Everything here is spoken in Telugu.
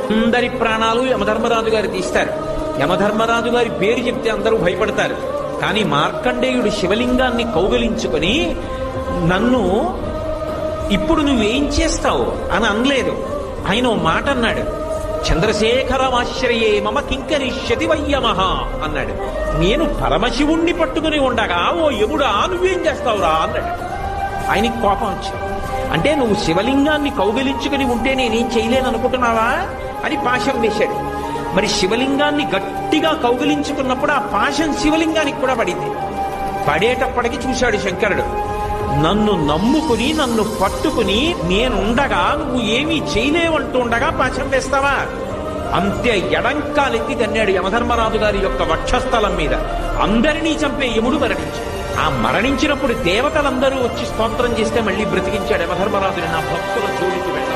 అందరి ప్రాణాలు యమధర్మరాజు గారు తీస్తారు. యమధర్మరాజు గారి పేరు చెప్తే అందరూ భయపడతారు. కానీ మార్కండేయుడు శివలింగాన్ని కౌగలించుకొని నన్ను ఇప్పుడు నువ్వేం చేస్తావు అని అనలేదు. ఆయన ఓ మాట అన్నాడు, చంద్రశేఖరమాశ్రయే మమ కింకరిష్యతి వయ్యమహ అన్నాడు. నేను పరమశివుణ్ణి పట్టుకుని ఉండగా ఓ యముడా నువ్వేం చేస్తావురా అన్నాడు. ఆయనకి కోపం వచ్చింది. అంటే నువ్వు శివలింగాన్ని కౌగిలించుకుని ఉంటే నేనేం చేయలేను అనుకుంటున్నావా అని పాశం వేశాడు. మరి శివలింగాన్ని గట్టిగా కౌగిలించుకున్నప్పుడు ఆ పాశం శివలింగానికి కూడా పడింది. పడేటప్పటికి చూశాడు శంకరుడు, నన్ను నమ్ముకుని నన్ను పట్టుకుని నేనుండగా నువ్వు ఏమీ చేయలేవంటుండగా పాశం వేస్తావా? అంతే ఎడంకాలెత్తి తన్నాడు యమధర్మరాజు గారి యొక్క వక్షస్థలం మీద. అందరినీ చంపే యముడు మరణించాడు. ఆ మరణించినప్పుడు దేవతలందరూ వచ్చి స్తోత్రం చేస్తే మళ్ళీ బ్రతికించాడు యమధర్మరాజుని. నా భక్తుల జోలికి వెళ్ళాడు.